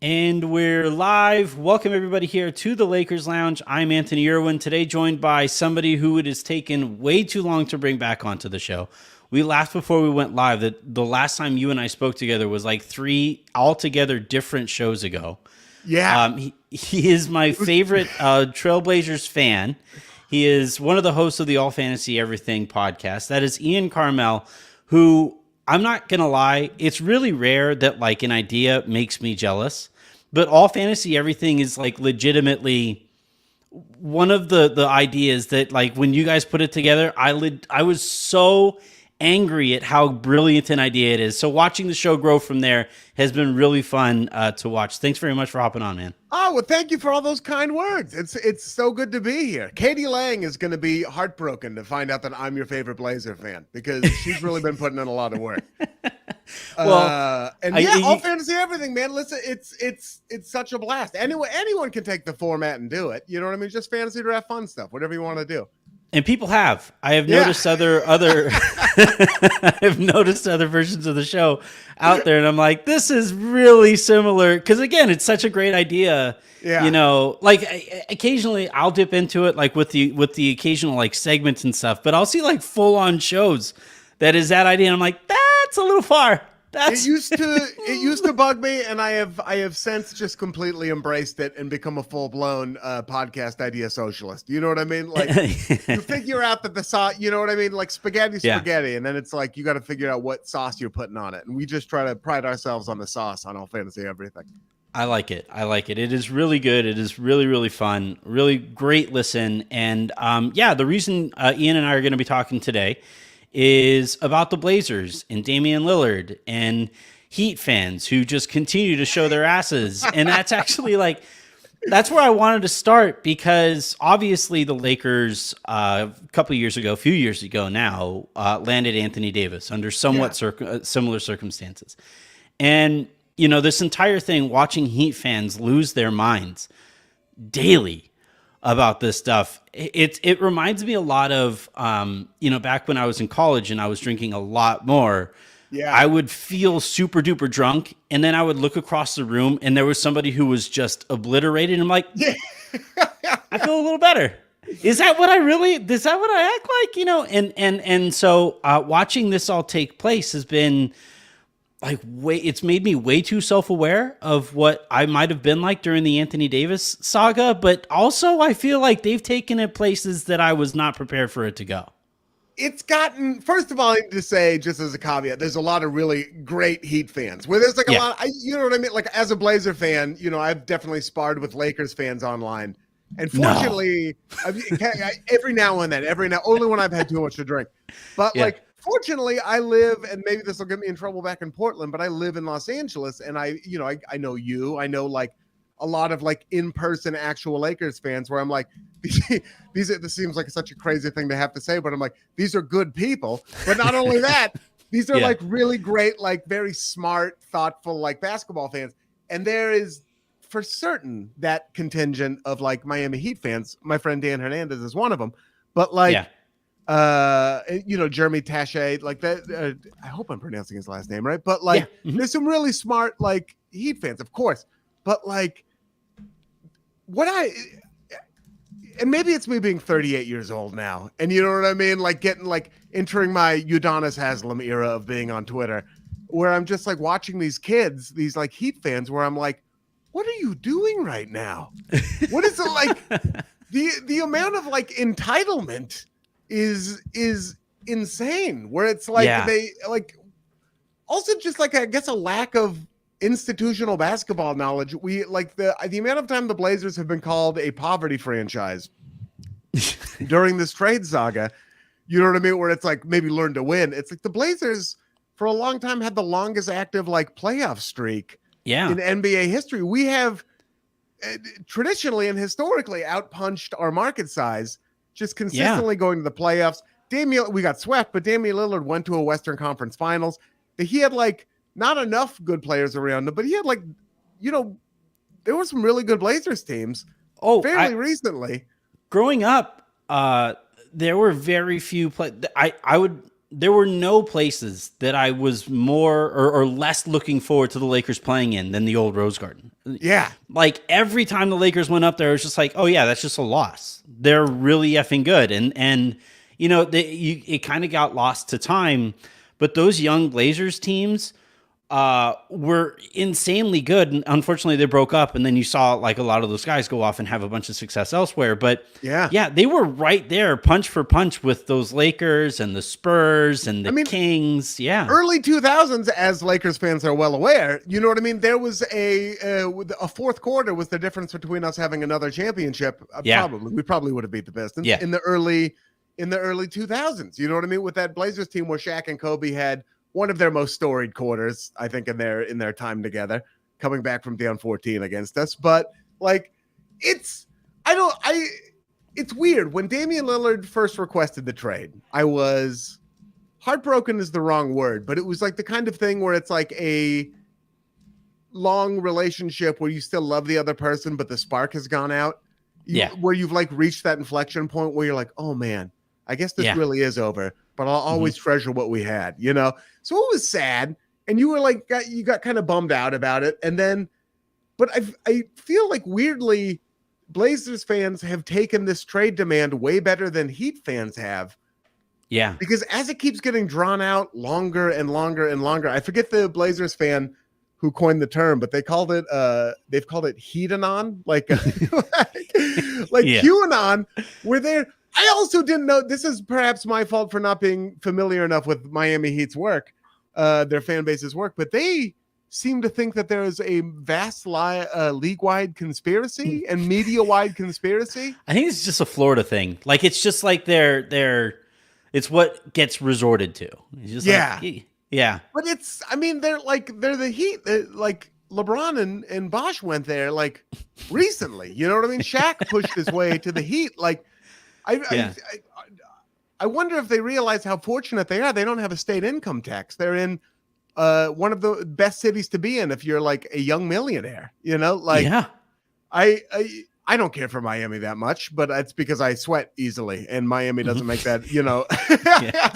And we're live. Welcome everybody here to the Lakers Lounge. I'm Anthony Irwin, today joined by somebody who it has taken way too long to bring back onto the show. We laughed before we went live that the last time you and I spoke together was like 3 altogether different shows ago. Yeah. He is my favorite Trailblazers fan. He is one of the hosts of the All Fantasy Everything podcast. That is Ian Karmel, who, I'm not going to lie, it's really rare that like an idea makes me jealous. But All Fantasy Everything is like legitimately one of the ideas that like when you guys put it together, I was so angry at how brilliant an idea it is. So watching the show grow from there has been really fun to watch. Thanks very much for hopping on, man. Oh, well, thank you for all those kind words. It's so good to be here. Katie Lang is going to be heartbroken to find out that I'm your favorite Blazer fan because she's really been putting in a lot of work. Well, All Fantasy Everything, man. Listen, it's such a blast. Anyone can take the format and do it. You know what I mean? Just fantasy draft fun stuff, whatever you want to do. And people have. I have noticed other I've noticed other versions of the show out there, and I'm like, this is really similar. Because again, it's such a great idea. Yeah. You know, like occasionally I'll dip into it, like with the occasional like segments and stuff. But I'll see like full on shows that is that idea, and I'm like, that's a little far. It used to bug me, and I have since just completely embraced it and become a full-blown podcast idea socialist. You know what I mean? Like you figure out that the sauce, you know what I mean? Like spaghetti, and then it's like you got to figure out what sauce you're putting on it, and we just try to pride ourselves on the sauce on All Fantasy Everything. I like it. It is really good. It is really, really fun. Really great listen. And the reason Ian and I are going to be talking today is about the Blazers and Damian Lillard and Heat fans who just continue to show their asses. And that's actually like, that's where I wanted to start because obviously the Lakers a few years ago now, landed Anthony Davis under somewhat similar circumstances. And, you know, this entire thing, watching Heat fans lose their minds daily about this stuff. It reminds me a lot of, back when I was in college and I was drinking a lot more, I would feel super duper drunk. And then I would look across the room and there was somebody who was just obliterated. And I'm like, I feel a little better. Is that what I act like? You know? And so watching this all take place has been like it's made me way too self-aware of what I might have been like during the Anthony Davis saga, but also I feel like they've taken it places that I was not prepared for it to go. It's gotten, first of all, I need to say, just as a caveat, there's a lot of really great Heat fans where there's like a lot, you know what I mean? Like as a Blazer fan, you know, I've definitely sparred with Lakers fans online. And fortunately, every now and then, only when I've had too much to drink, but fortunately, I live, and maybe this will get me in trouble back in Portland, but I live in Los Angeles, and I know you. I know like a lot of like in-person actual Lakers fans where I'm like, this seems like such a crazy thing to have to say, but I'm like, these are good people. But not only that, these are like really great, like very smart, thoughtful, like basketball fans. And there is for certain that contingent of like Miami Heat fans. My friend Dan Hernandez is one of them, but like, Jeremy Taché, like that. I hope I'm pronouncing his last name right, but like, there's some really smart like Heat fans, of course. But like, and maybe it's me being 38 years old now, and you know what I mean, like entering my Udonis Haslem era of being on Twitter, where I'm just like watching these kids, these like Heat fans, where I'm like, what are you doing right now? What is it like? the amount of like entitlement is insane, where it's like they like also just like I guess a lack of institutional basketball knowledge. We like the amount of time the Blazers have been called a poverty franchise during this trade saga, you know what I mean, where it's like maybe learn to win. It's like the Blazers for a long time had the longest active like playoff streak in NBA history. We have traditionally and historically outpunched our market size, just consistently going to the playoffs. We got swept, but Damian Lillard went to a Western Conference Finals. He had like not enough good players around him, but he had like, you know, there were some really good Blazers teams fairly recently. Growing up, there were very few I would no places that I was more or less looking forward to the Lakers playing in than the old Rose Garden. Yeah. Like every time the Lakers went up there, it was just like, oh yeah, that's just a loss. They're really effing good, and it kind of got lost to time. But those young Blazers teams were insanely good. And unfortunately, they broke up, and then you saw like a lot of those guys go off and have a bunch of success elsewhere. But yeah, they were right there, punch for punch, with those Lakers and the Spurs and the Kings. Yeah, early 2000s, as Lakers fans are well aware. You know what I mean? There was a fourth quarter was the difference between us having another championship. We probably would have beat the Pistons in the early 2000s. You know what I mean? With that Blazers team where Shaq and Kobe had one of their most storied quarters, I think, in their time together, coming back from down 14 against us. But like, it's weird. When Damian Lillard first requested the trade, I was heartbroken is the wrong word, but it was like the kind of thing where it's like a long relationship where you still love the other person, but the spark has gone out. Where you've like reached that inflection point where you're like, oh man, I guess this really is over, but I'll always treasure what we had, you know? So it was sad. And you were like, you got kind of bummed out about it. And then, but I feel like weirdly, Blazers fans have taken this trade demand way better than Heat fans have. Yeah. Because as it keeps getting drawn out longer and longer and longer, I forget the Blazers fan who coined the term, but they've called it Heatanon, like QAnon, where they're, I also didn't know, this is perhaps my fault for not being familiar enough with Miami Heat's work, their fan base's work, but they seem to think that there is a vast league-wide conspiracy and media-wide conspiracy. I think it's just a Florida thing. Like, it's just like it's what gets resorted to. It's just yeah. But it's, I mean, they're the Heat, like LeBron and Bosh went there like recently, you know what I mean? Shaq pushed his way to the Heat. Like, I wonder if they realize how fortunate they are. They don't have a state income tax. They're in one of the best cities to be in if you're like a young millionaire, you know? Like, I don't care for Miami that much, but it's because I sweat easily, and Miami doesn't make that, you know.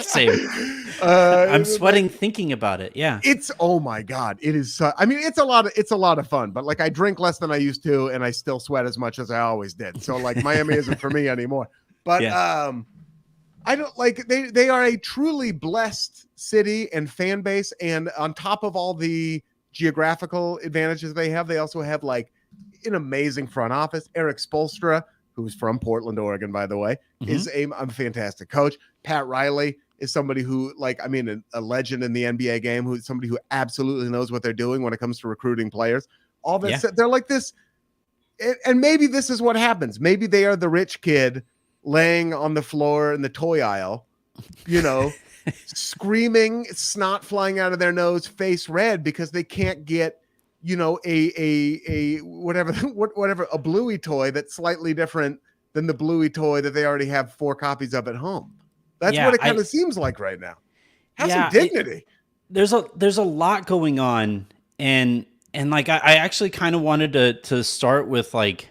Same. I'm sweating thinking about it. Yeah. It's, oh my God. It is. I mean, it's a lot of fun, but like I drink less than I used to, and I still sweat as much as I always did. So like Miami isn't for me anymore. But I don't like, they are a truly blessed city and fan base. And on top of all the geographical advantages they have, they also have like an amazing front office. Eric Spoelstra, who's from Portland, Oregon, by the way, is a fantastic coach. Pat Riley is somebody who, like, I mean, a legend in the NBA game, who's somebody who absolutely knows what they're doing when it comes to recruiting players. All that they're like this. And maybe this is what happens. Maybe they are the rich kid laying on the floor in the toy aisle, you know, screaming, snot flying out of their nose, face red, because they can't get, you know, a whatever, a Bluey toy that's slightly different than the Bluey toy that they already have 4 copies of at home. That's what it kind of seems like right now. Have some dignity. There's a lot going on, and like I actually kind of wanted to start with like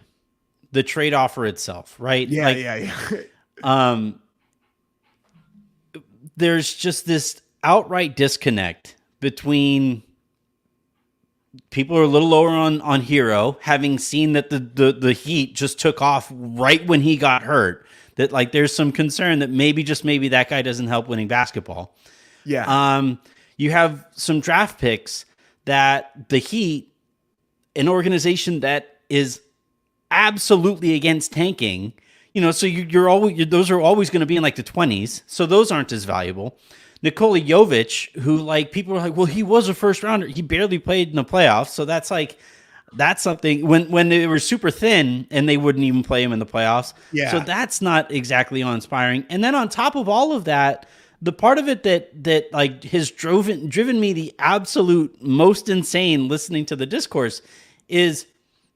the trade offer itself, right? There's just this outright disconnect between people who are a little lower on Hero, having seen that the Heat just took off right when he got hurt. That like there's some concern that maybe that guy doesn't help winning basketball. Yeah. You have some draft picks that the Heat, an organization that is absolutely against tanking, you know, so those are always going to be in like the 20s, so those aren't as valuable. Nikola Jovic, who like people are like, well, he was a first rounder, he barely played in the playoffs, so that's something when they were super thin and they wouldn't even play him in the playoffs. Yeah. So that's not exactly awe-inspiring. And then on top of all of that, the part of it that like has driven me the absolute most insane listening to the discourse is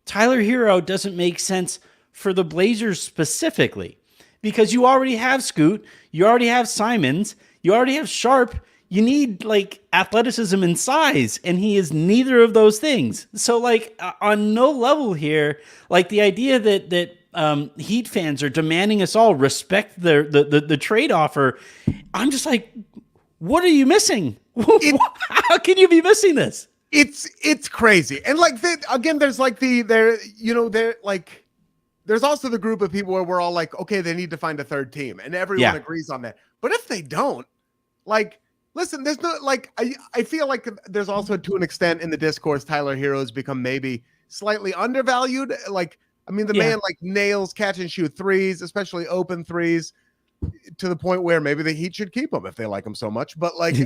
Tyler Hero doesn't make sense for the Blazers specifically, because you already have Scoot, you already have Simons, you already have Sharp. You need like athleticism and size, and he is neither of those things. So like on no level here, like the idea that Heat fans are demanding us all respect the trade offer, I'm just like, What are you missing? It- How can you be missing this? It's crazy. And like again, there's like there's also the group of people where we're all like, okay, they need to find a third team, and everyone agrees on that. But if they don't, like, listen, there's no like I feel like there's also to an extent in the discourse, Tyler Hero has become maybe slightly undervalued. Like, I mean, the man like nails catch and shoot threes, especially open threes, to the point where maybe the Heat should keep him if they like him so much. But like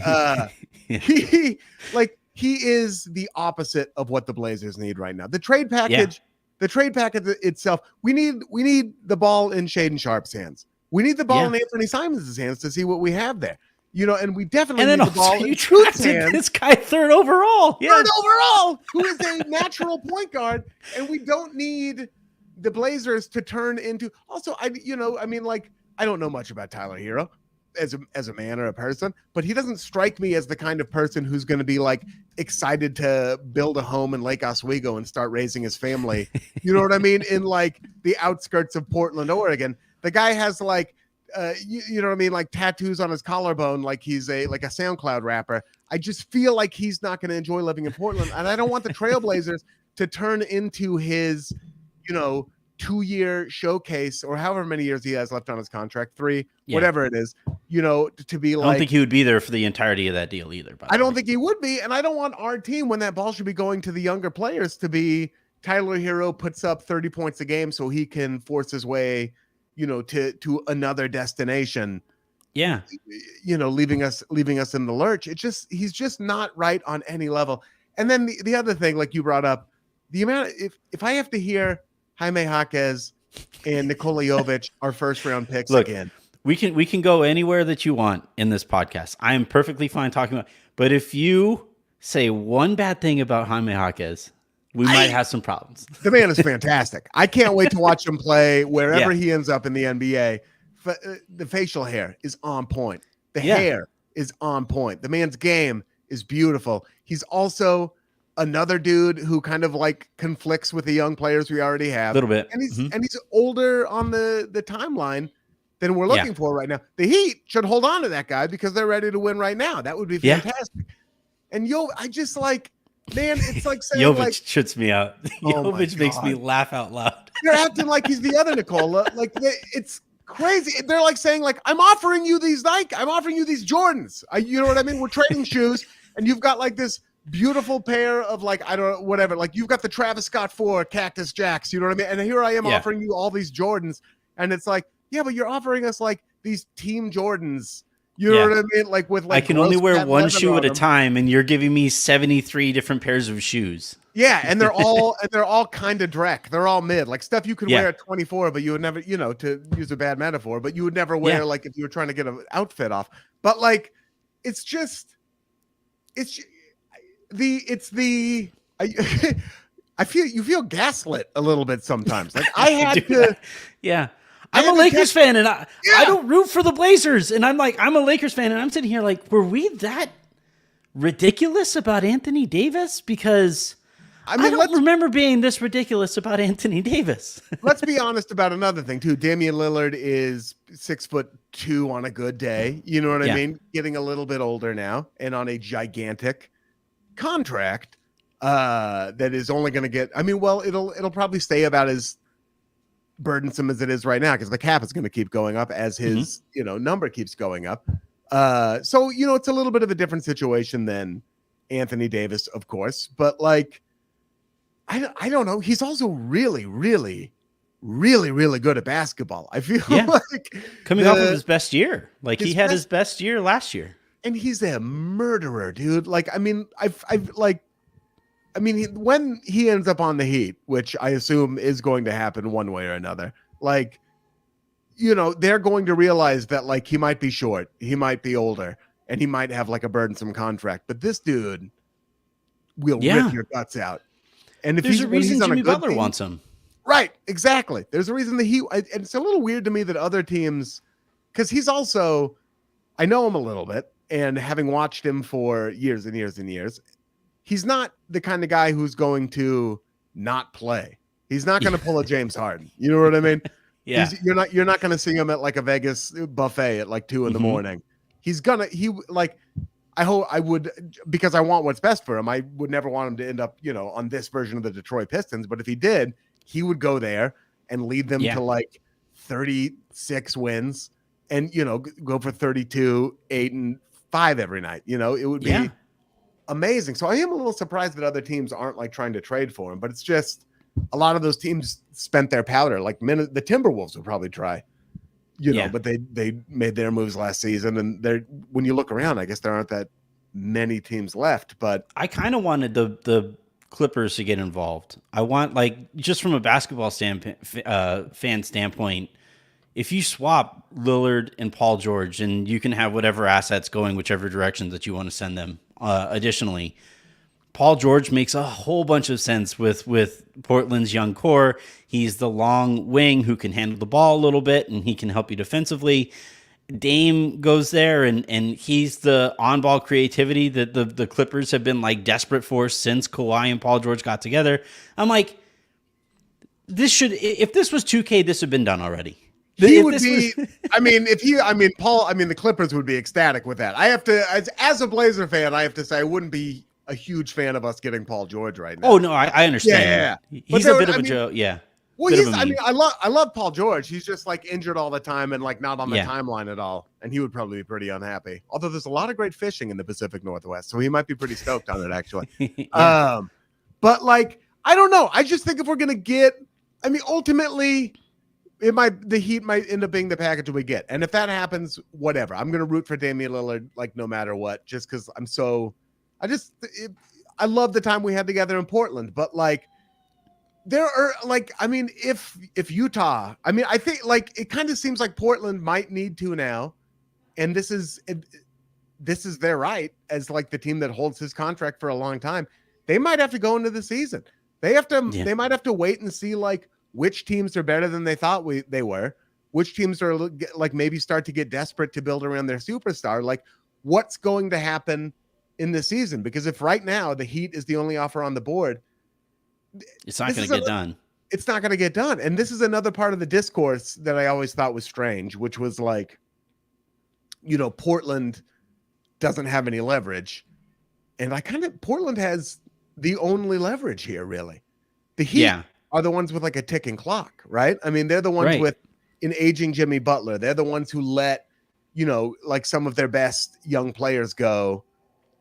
he is the opposite of what the Blazers need right now. The trade package itself, we need the ball in Shaedon Sharpe's hands. We need the ball in Anthony Simons' hands to see what we have there. You know, and we definitely need the ball in Scoot's hands. This guy third overall. Third overall, who is a natural point guard. And we don't need the Blazers to turn into also, I don't know much about Tyler Hero as a man or a person, but he doesn't strike me as the kind of person who's going to be like excited to build a home in Lake Oswego and start raising his family. You know what I mean? In like the outskirts of Portland, Oregon. The guy has like, you know what I mean? Like tattoos on his collarbone, like he's a SoundCloud rapper. I just feel like he's not going to enjoy living in Portland. And I don't want the Trailblazers to turn into his, 2-year showcase or however many years he has left on his contract, 3, whatever it is, to be like. I don't think he would be there for the entirety of that deal either. I don't think he would be. And I don't want our team, when that ball should be going to the younger players, to be Tyler Hero puts up 30 points a game so he can force his way, to another destination. Yeah. Leaving us in the lurch. He's just not right on any level. And then the other thing, like you brought up, the amount, if I have to hear Jaime Jaquez and Nikola Jovic are first round picks again. We can go anywhere that you want in this podcast. I am perfectly fine talking about, but if you say one bad thing about Jaime Jaquez, we might have some problems. The man is fantastic. I can't wait to watch him play wherever he ends up in the NBA. The facial hair is on point. The hair is on point. The man's game is beautiful. He's also another dude who kind of like conflicts with the young players we already have a little bit. And he's older on the timeline than we're looking for right now. The Heat should hold on to that guy because they're ready to win right now. That would be fantastic. And I just like, man, it's like saying Jovic like, trips me out. Jovic makes me laugh out loud. They're acting like he's the other Nikola. Like it's crazy. They're like saying like, I'm offering you these Jordans. You know what I mean? We're trading shoes and you've got like this beautiful pair of like, I don't know, whatever. Like you've got the Travis Scott 4 Cactus Jacks, you know what I mean? And here I am offering you all these Jordans. And it's like, yeah, but you're offering us like these team Jordans. You know what I mean? Like with like, I can only wear one shoe at a time, and you're giving me 73 different pairs of shoes. Yeah, and they're all kind of dreck. They're all mid, like stuff you could wear at 24, but you would never, to use a bad metaphor, but you would never wear like if you were trying to get an outfit off. But like, I feel you feel gaslit a little bit sometimes. Like I had to, I'm a Lakers fan, and I don't root for the Blazers, and I'm a Lakers fan, and I'm sitting here like, were we that ridiculous about Anthony Davis? Because I don't remember being this ridiculous about Anthony Davis. Let's be honest about another thing too. Damian Lillard is 6'2" on a good day. You know what I mean? Getting a little bit older now, and on a gigantic contract that is only going to get. I mean, well, it'll probably stay about as burdensome as it is right now because the cap is going to keep going up as his number keeps going up. So it's a little bit of a different situation than Anthony Davis, of course, but like I don't know. He's also really, really, really, really good at basketball. I feel like coming off of his best year, like he had his best year last year, and he's a murderer, dude. Like I mean, when he ends up on the Heat, which I assume is going to happen one way or another, like, they're going to realize that like he might be short, he might be older, and he might have like a burdensome contract, but this dude will rip your guts out. And if there's a reason Jimmy Butler team, wants him. Right, exactly. There's a reason that and it's a little weird to me that other teams, because he's also, I know him a little bit, and having watched him for years and years and years, he's not the kind of guy who's going to not play. He's not going to pull a James Harden. You know what I mean? Yeah. You're not going to see him at like a Vegas buffet at like 2 in the morning. I hope I would, because I want what's best for him. I would never want him to end up, on this version of the Detroit Pistons. But if he did, he would go there and lead them to like 36 wins and, go for 32, 8 and 5 every night. It would be amazing. So I am a little surprised that other teams aren't like trying to trade for him, but it's just a lot of those teams spent their powder. Like the Timberwolves would probably try. But they made their moves last season, and when you look around, I guess there aren't that many teams left. But I kind of wanted the Clippers to get involved. I want, like, just from a basketball fan standpoint, if you swap Lillard and Paul George, and you can have whatever assets going whichever direction that you want to send them. Additionally, Paul George makes a whole bunch of sense with Portland's young core. He's the long wing who can handle the ball a little bit, and he can help you defensively. Dame goes there, and he's the on-ball creativity that the Clippers have been like desperate for since Kawhi and Paul George got together. I'm like, if this was 2K, this would have been done already. The Clippers would be ecstatic with that. I have to, as a Blazer fan, I have to say I wouldn't be a huge fan of us getting Paul George right now. Oh no, I understand. Yeah. He's a bit of a joke. Yeah. Well, I love Paul George. He's just like injured all the time and like not on the timeline at all. And he would probably be pretty unhappy. Although there's a lot of great fishing in the Pacific Northwest, so he might be pretty stoked on it actually. But like, I don't know. I just think if we're gonna ultimately, the Heat might end up being the package we get. And if that happens, whatever. I'm gonna root for Damian Lillard like no matter what, just because I love the time we had together in Portland, but like there are if Utah, I think like it kind of seems like Portland might need to now, and this is their right as like the team that holds his contract for a long time. They might have to go into the season. They might have to wait and see like which teams are better than they thought they were, which teams are like maybe start to get desperate to build around their superstar. Like what's going to happen in the season, because if right now the Heat is the only offer on the board, it's not going to get done. It's not going to get done. And this is another part of the discourse that I always thought was strange, which was like, Portland doesn't have any leverage. And Portland has the only leverage here, really. The Heat are the ones with like a ticking clock, right? I mean, they're the ones with an aging Jimmy Butler. They're the ones who let, like some of their best young players go,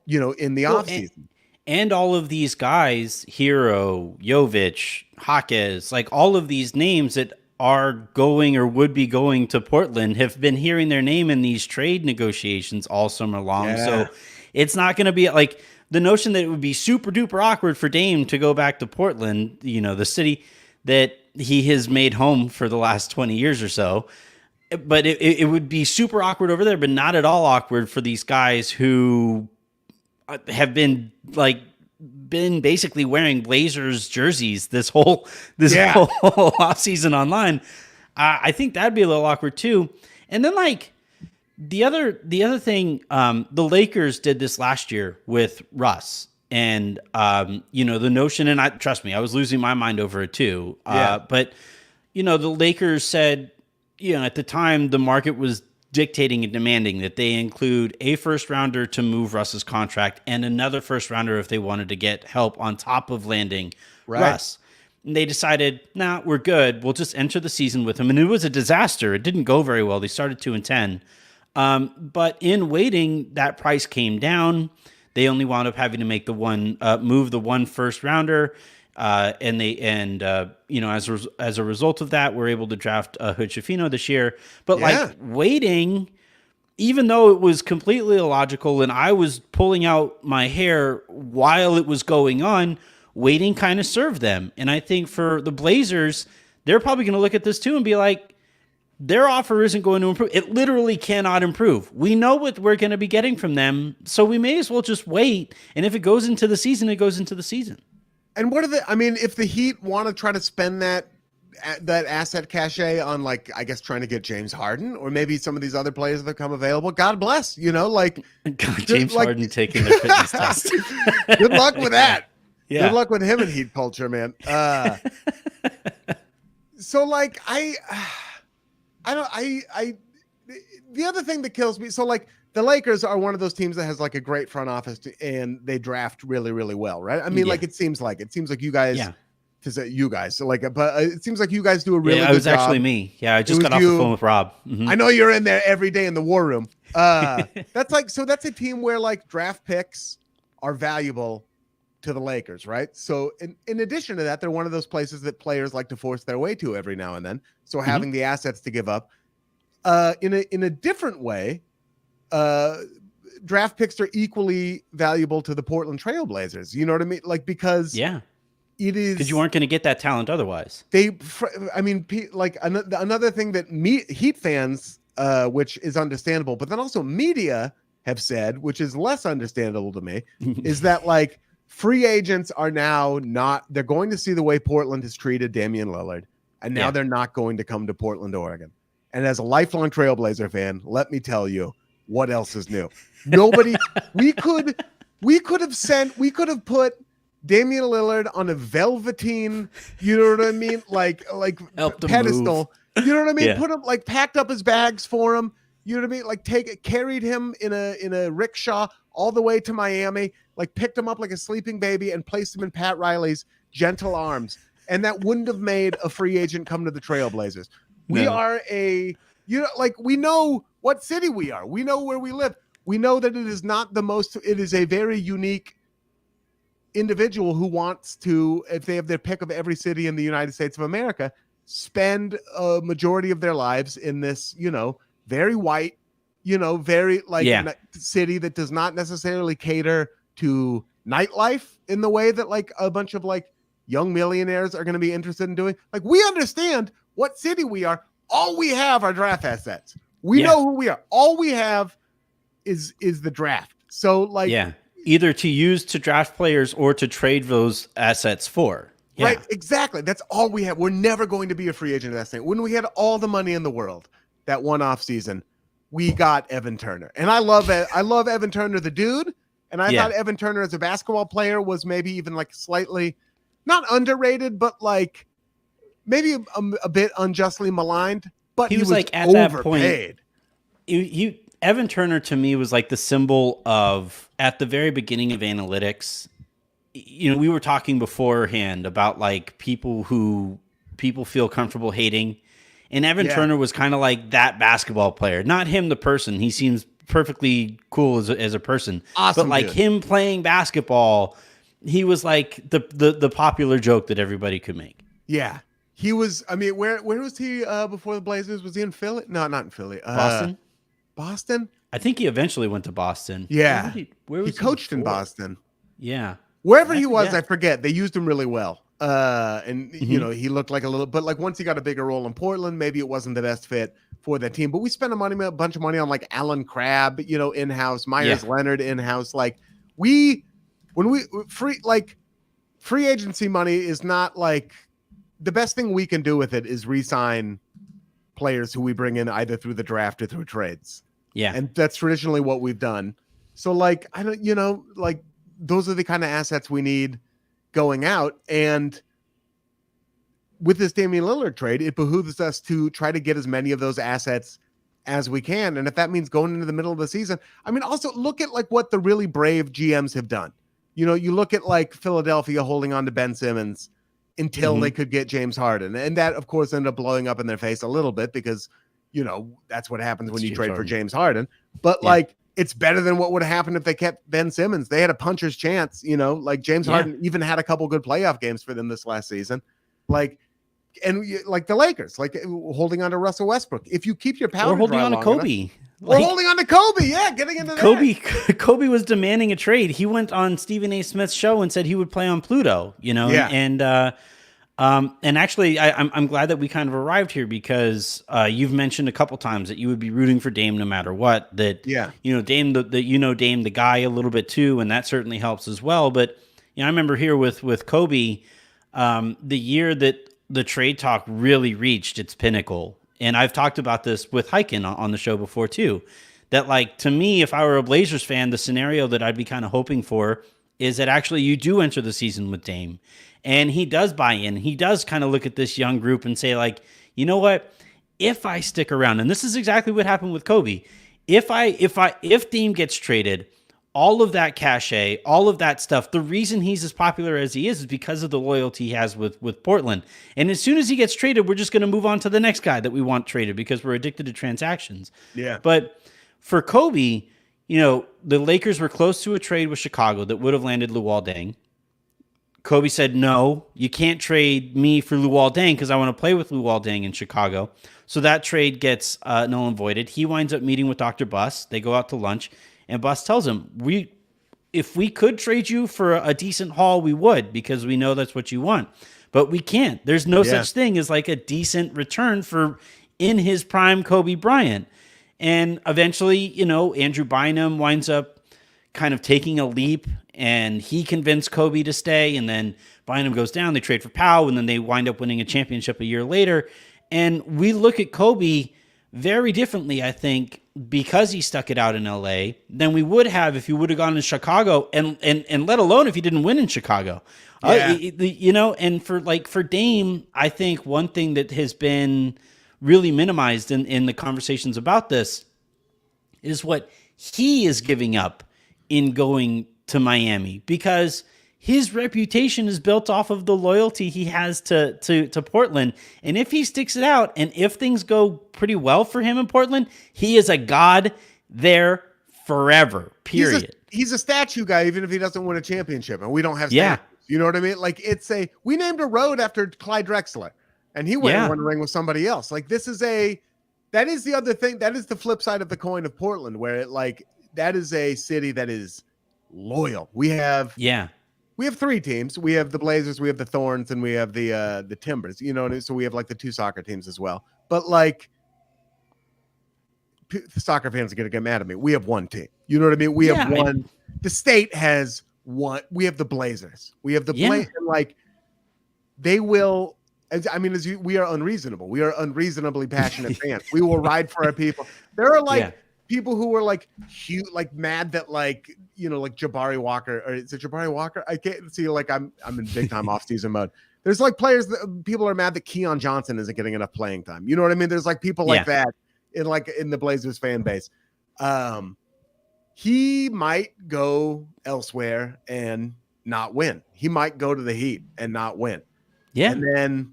in the offseason. And all of these guys, Hero, Jovic, Jaquez, like all of these names that are going or would be going to Portland have been hearing their name in these trade negotiations all summer long. Yeah. So it's not going to be like the notion that it would be super duper awkward for Dame to go back to Portland, the city that he has made home for the last 20 years or so. But it would be super awkward over there, but not at all awkward for these guys who have been basically wearing Blazers jerseys this whole offseason online. I think that'd be a little awkward too. And then like the other thing, the Lakers did this last year with Russ, and the notion, and trust me, I was losing my mind over it too. But the Lakers said, at the time the market was dictating and demanding that they include a first rounder to move Russ's contract and another first rounder if they wanted to get help on top of landing Russ. And they decided, nah, we're good. We'll just enter the season with him. And it was a disaster. It didn't go very well. They started 2-10. But in waiting, that price came down. They only wound up having to make move the one first rounder. As a result of that, we're able to draft Hood Schifino this year. But waiting, even though it was completely illogical and I was pulling out my hair while it was going on, waiting kind of served them. And I think for the Blazers, they're probably going to look at this too and be like, their offer isn't going to improve. It literally cannot improve. We know what we're going to be getting from them, so we may as well just wait. And if it goes into the season, it goes into the season. And what are if the Heat want to try to spend that asset cachet on, like, I guess trying to get James Harden or maybe some of these other players that come available, God bless, James Harden taking their fitness test. Good luck with that. Yeah. Good luck with him in Heat culture, man. So like, the other thing that kills me, so like the Lakers are one of those teams that has like a great front office and they draft really, really well, right? I mean, like it seems like you guys, to say you guys, so like, but it seems like you guys do a really good job. It was actually me. Yeah, I just got off the phone with Rob. Mm-hmm. I know you're in there every day in the war room. That's a team where like draft picks are valuable to the Lakers, right? So in addition to that, they're one of those places that players like to force their way to every now and then. So having the assets to give up, in a different way, draft picks are equally valuable to the Portland Trail Blazers. You know what I mean? Like, because it is, because you weren't going to get that talent otherwise. Another thing that Heat fans, which is understandable, but then also media have said, which is less understandable to me, is that like free agents are now they're going to see the way Portland has treated Damian Lillard, and now they're not going to come to Portland, Oregon. And as a lifelong Trailblazer fan, let me tell you, what else is new? Nobody. we could have put Damian Lillard on a velveteen, you know what I mean, like pedestal. You know what I mean? Put him, like, packed up his bags for him. You know what I mean? Like carried him in a rickshaw all the way to Miami. Like picked him up like a sleeping baby and placed him in Pat Riley's gentle arms. And that wouldn't have made a free agent come to the Trailblazers. We are we know what city we are. We know where we live. We know that it is a very unique individual who wants to, if they have their pick of every city in the United States of America, spend a majority of their lives in this, very white, very city that does not necessarily cater to nightlife in the way that like a bunch of like young millionaires are going to be interested in doing. Like, we understand what city we are. All we have are draft assets. We know who we are. All we have is the draft. So like, either to use to draft players or to trade those assets for. Yeah. Right. Exactly. That's all we have. We're never going to be a free agent at that thing. When we had all the money in the world, that one off season, we got Evan Turner. And I love Evan Turner, the dude. And I thought Evan Turner as a basketball player was maybe even like slightly not underrated, but like maybe a bit unjustly maligned, but he was like at overpaid. That point, Evan Turner to me was like the symbol of, at the very beginning of analytics, we were talking beforehand about like people feel comfortable hating. And Evan Turner was kind of like that basketball player, not him, the person. He seems perfectly cool as a person, awesome, but like him playing basketball, he was like the popular joke that everybody could make. Yeah. He was, I mean, where was he before the Blazers? Was he in Philly? No, not in Philly. Boston? Boston? I think he eventually went to Boston. Yeah. Where was he coached in Boston. Yeah. Wherever he was, I forget. They used him really well. He looked like a little, but like once he got a bigger role in Portland, maybe it wasn't the best fit for that team. But we spent a bunch of money on like Alan Crabb, in-house, Myers Leonard in-house. Like free agency money is not like, the best thing we can do with it is re-sign players who we bring in either through the draft or through trades. Yeah. And that's traditionally what we've done. So like, I don't, like those are the kind of assets we need going out. And with this Damian Lillard trade, it behooves us to try to get as many of those assets as we can. And if that means going into the middle of the season, I mean, also look at like what the really brave GMs have done. You look at like Philadelphia holding on to Ben Simmons until they could get James Harden. And that, of course, ended up blowing up in their face a little bit because, that's what happens when you trade for James Harden. But like, it's better than what would have happened if they kept Ben Simmons. They had a puncher's chance, like James Harden even had a couple good playoff games for them this last season. Like, and like the Lakers, like holding on to Russell Westbrook. If you keep your powder or holding on to Kobe. We're holding on to Kobe. Yeah, getting into that. Kobe was demanding a trade. He went on Stephen A. Smith's show and said he would play on Pluto, and actually I'm glad that we kind of arrived here because you've mentioned a couple times that you would be rooting for Dame no matter what, that, Dame, Dame, the guy a little bit too. And that certainly helps as well. But, I remember here with Kobe, the year that the trade talk really reached its pinnacle. And I've talked about this with Hyken on the show before too, that like, to me, if I were a Blazers fan, the scenario that I'd be kind of hoping for is that actually you do enter the season with Dame and he does buy in. He does kind of look at this young group and say like, you know what, if I stick around, and this is exactly what happened with Kobe, if Dame gets traded, all of that cachet, all of that stuff, the reason he's as popular as he is because of the loyalty he has with Portland. And as soon as he gets traded, we're just going to move on to the next guy that we want traded because we're addicted to transactions. Yeah. But for Kobe, the Lakers were close to a trade with Chicago that would have landed Luol Deng. Kobe said, no, you can't trade me for Luol Deng because I want to play with Luol Deng in Chicago. So that trade gets null and voided. He winds up meeting with Dr. Buss. They go out to lunch, and Buss tells him, if we could trade you for a decent haul, we would because we know that's what you want. But we can't. There's no such thing as like a decent return for in his prime Kobe Bryant. And eventually, Andrew Bynum winds up kind of taking a leap, and he convinced Kobe to stay, and then Bynum goes down, they trade for Powell, and then they wind up winning a championship a year later. And we look at Kobe very differently, I think, because he stuck it out in LA than we would have if he would have gone to Chicago, and let alone if he didn't win in Chicago. And for Dame, I think one thing that has been really minimized in the conversations about this is what he is giving up in going to Miami, because his reputation is built off of the loyalty he has to Portland. And if he sticks it out and if things go pretty well for him in Portland, he is a god there forever, period. He's a statue guy, even if he doesn't win a championship, and we don't have statues. You know what I mean? Like, we named a road after Clyde Drexler, and he went and won a ring with somebody else. Like, that is the other thing. That is the flip side of the coin of Portland, where that is a city that is loyal. We have three teams. We have the Blazers, we have the Thorns, and we have the Timbers. So we have like the two soccer teams as well. But like, the soccer fans are gonna get mad at me. We have one team. You know what I mean? We have one. The state has one. We have the Blazers. We have the Blazers. Like, they will. We are unreasonable. We are unreasonably passionate fans. We will ride for our people. There are people who are like huge, like mad that like Jabari Walker, or is it Jabari Walker? I can't see. Like, I'm in big time off season mode. There's like players that people are mad that Keon Johnson isn't getting enough playing time. You know what I mean? There's like people like that in the Blazers fan base. He might go elsewhere and not win. He might go to the Heat and not win. Yeah. And then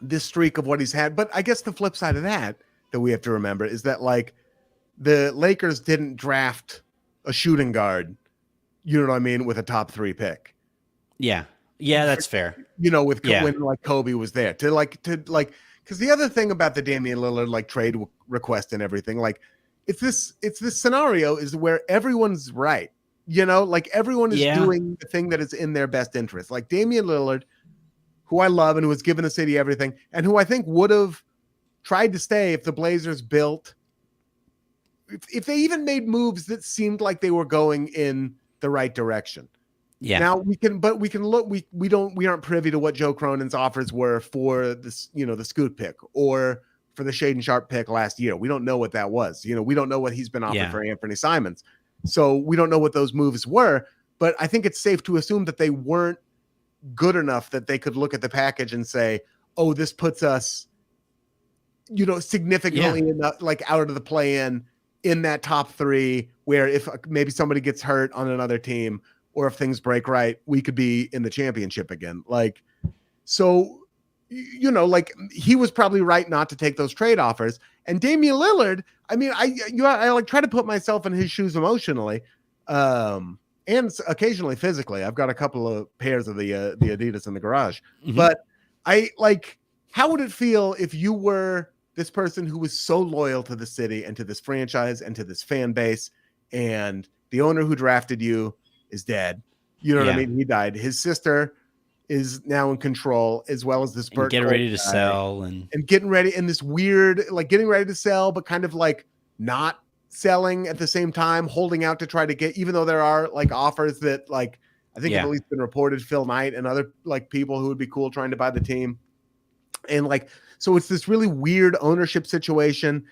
this streak of what he's had. But I guess the flip side of that we have to remember is that like the Lakers didn't draft a shooting guard, you know what I mean, with a top 3 pick. Yeah. Yeah, that's fair. When like Kobe was there because the other thing about the Damian Lillard like trade request and everything, like it's this scenario is where everyone's right. Like everyone is doing the thing that is in their best interest. Like Damian Lillard, who I love and who has given the city everything, and who I think would have tried to stay if the Blazers built, if they even made moves that seemed like they were going in the right direction. Yeah. Now we can look. We aren't privy to what Joe Cronin's offers were for this, the Scoot pick or for the Shaden Sharp pick last year. We don't know what that was. We don't know what he's been offered for Anthony Simons. So we don't know what those moves were. But I think it's safe to assume that they weren't good enough that they could look at the package and say, "Oh, this puts us, significantly out of the play-in in that top 3, where if maybe somebody gets hurt on another team or if things break right, we could be in the championship again." Like, so, like he was probably right not to take those trade offers. And Damian Lillard, I mean, I like try to put myself in his shoes emotionally, and occasionally physically. I've got a couple of pairs of the Adidas in the garage, but how would it feel if you were this person who was so loyal to the city and to this franchise and to this fan base, and the owner who drafted you is dead? You know what I mean? He died. His sister is now in control, as well as this Burt getting ready to sell and getting ready, and this weird, like getting ready to sell, but kind of like not selling at the same time, holding out to try to get, even though there are like offers that like, I think have at least been reported, Phil Knight and other like people who would be cool trying to buy the team. And like, so it's this really weird ownership situation.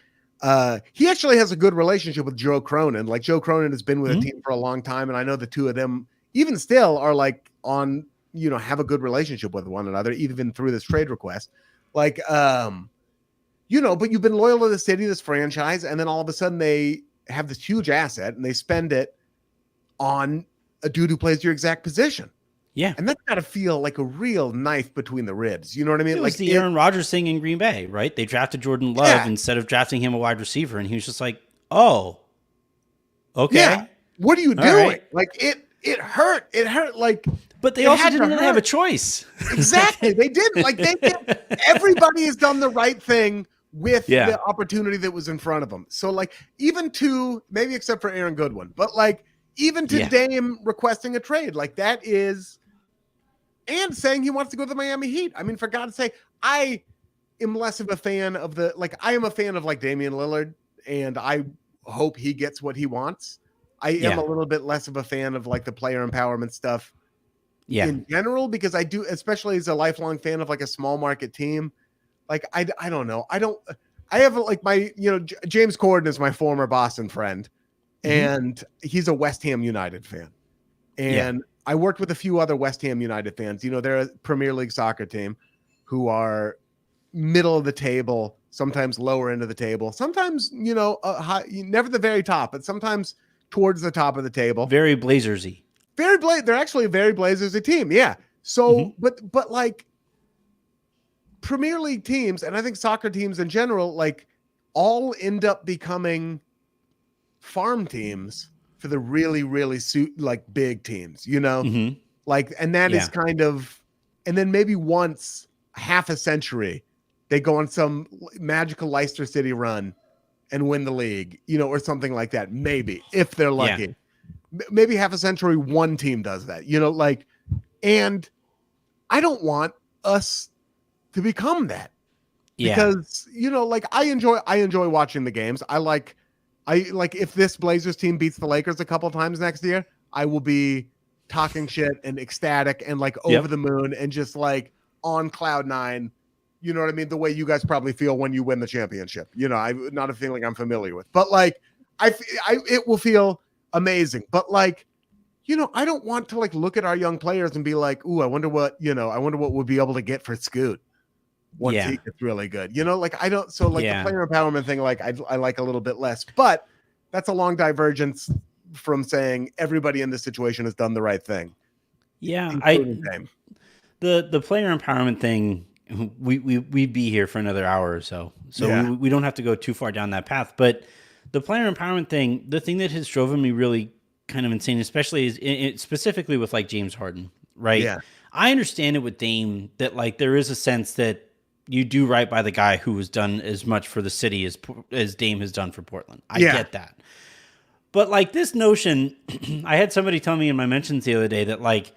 He actually has a good relationship with Joe Cronin. Like Joe Cronin has been with the team for a long time. And I know the two of them even still are like on, have a good relationship with one another, even through this trade request. Like, but you've been loyal to the city, this franchise, and then all of a sudden they have this huge asset and they spend it on a dude who plays your exact position. Yeah. And that's got to feel like a real knife between the ribs. You know what I mean? It was like the Aaron Rodgers thing in Green Bay, right? They drafted Jordan Love instead of drafting him a wide receiver. And he was just like, oh, okay. Yeah. What are you doing? Right. Like it hurt. It hurt. Like, but they also didn't really have a choice. Exactly. They didn't. Like everybody has done the right thing with the opportunity that was in front of them. So like even to maybe except for Aaron Goodwin, but like even to Dame requesting a trade, like that is, and saying he wants to go to the Miami Heat. I mean, for God's sake, I am less of a fan of I am a fan of like Damian Lillard, and I hope he gets what he wants. I am a little bit less of a fan of like the player empowerment stuff in general, because I do, especially as a lifelong fan of like a small market team. Like, I don't know. I have like my, James Corden is my former Boston friend, and he's a West Ham United fan. And I worked with a few other West Ham United fans. They're a Premier League soccer team who are middle of the table, sometimes lower end of the table, sometimes, high, never the very top, but sometimes towards the top of the table. Very Blazers-y. They're actually a very Blazers-y team. Yeah. So, but like Premier League teams, and I think soccer teams in general, like all end up becoming farm teams for the really, really like big teams, like, and that is kind of, and then maybe once half a century, they go on some magical Leicester City run and win the league, or something like that. Maybe if they're lucky, maybe half a century, one team does that, like, and I don't want us to become that because, like I enjoy watching the games. I like if this Blazers team beats the Lakers a couple times next year, I will be talking shit and ecstatic and like over the moon and just like on cloud nine. You know what I mean? The way you guys probably feel when you win the championship. I'm not a feeling I'm familiar with, but like it will feel amazing. But like, I don't want to like look at our young players and be like, ooh, I wonder what we'll be able to get for Scoot once he gets really good. Like I don't. So like the player empowerment thing, like I like a little bit less, but that's a long divergence from saying everybody in this situation has done the right thing. Yeah, the player empowerment thing. We'd be here for another hour or so. So we don't have to go too far down that path. But the player empowerment thing, the thing that has driven me really kind of insane, especially is specifically with like James Harden, right? Yeah. I understand it with Dame that like there is a sense that you do right by the guy who has done as much for the city as Dame has done for Portland. I get that. But like this notion, I had somebody tell me in my mentions the other day that like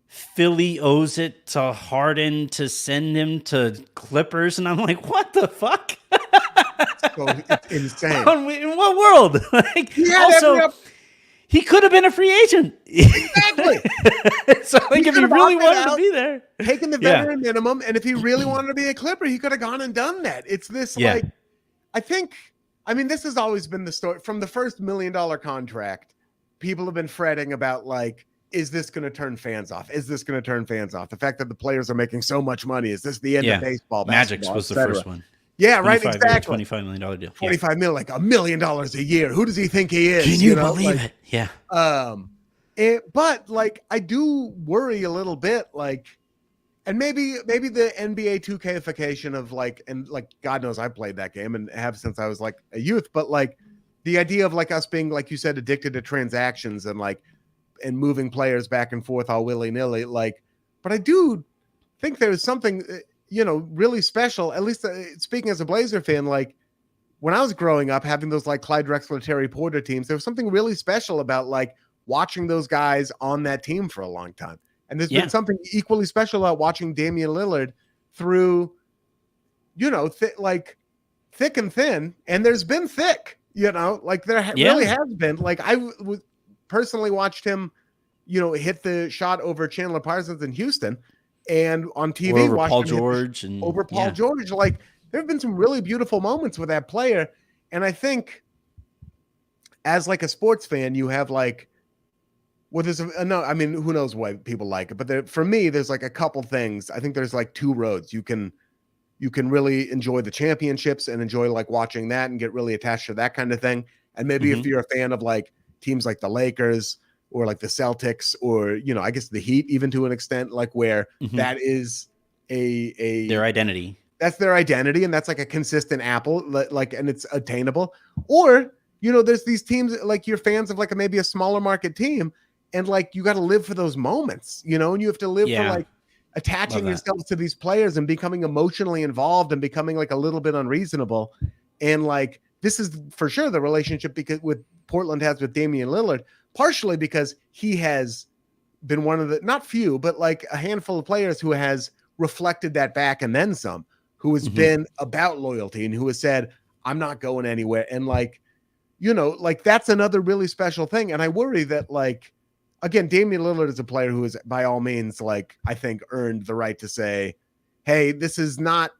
Philly owes it to Harden to send him to Clippers. And I'm like, what the fuck? So it's insane. In what world? Like, he could have been a free agent. Exactly. So like, if he really wanted to be there, taking the veteran minimum, and if he really wanted to be a Clipper, he could have gone and done that. It's this like, this has always been the story from the first $1 million contract. People have been fretting about like, is this going to turn fans off? Is this going to turn fans off? The fact that the players are making so much money. Is this the end of baseball? Magic's was the first one. Yeah, right. Exactly. $25 million deal. $25 million, like $1 million a year. Who does he think he is? Can you believe it? Yeah. But like, I do worry a little bit, like, and maybe the NBA 2K-ification of like, and like, God knows I played that game and have since I was like a youth, but like the idea of like us being, like you said, addicted to transactions and like, and moving players back and forth all willy-nilly, like, but I do think there's something, really special, at least speaking as a Blazer fan, like when I was growing up having those like Clyde Drexler, Terry Porter teams, there was something really special about like watching those guys on that team for a long time. And there's been something equally special about watching Damian Lillard through, like thick and thin. And there's been thick, like there really has been. Like I personally watched him, hit the shot over Chandler Parsons in Houston, and on TV over watched Paul George and over Paul George. Like there have been some really beautiful moments with that player, and I think as like a sports fan, you have like, well, there's who knows why people like it, but for me, there's like a couple things. I think there's like two roads you can you can really enjoy the championships and enjoy like watching that and get really attached to that kind of thing. And maybe if you're a fan of like teams like the Lakers or like the Celtics or, you know, I guess the Heat, even to an extent, like where that is their identity. That's their identity. And that's like a consistent apple, like, and it's attainable. Or, you know, there's these teams like you're fans of like maybe a smaller market team. And like, you got to live for those moments, you know, and you have to live for like attaching yourself to these players and becoming emotionally involved and becoming like a little bit unreasonable. And like, this is for sure the relationship because with Portland has with Damian Lillard, partially because he has been one of the, not few, but like a handful of players who has reflected that back and then some, who has been about loyalty and who has said, I'm not going anywhere. And like, you know, like that's another really special thing. And I worry that like, again, Damian Lillard is a player who is by all means, like, I think earned the right to say, hey, this is not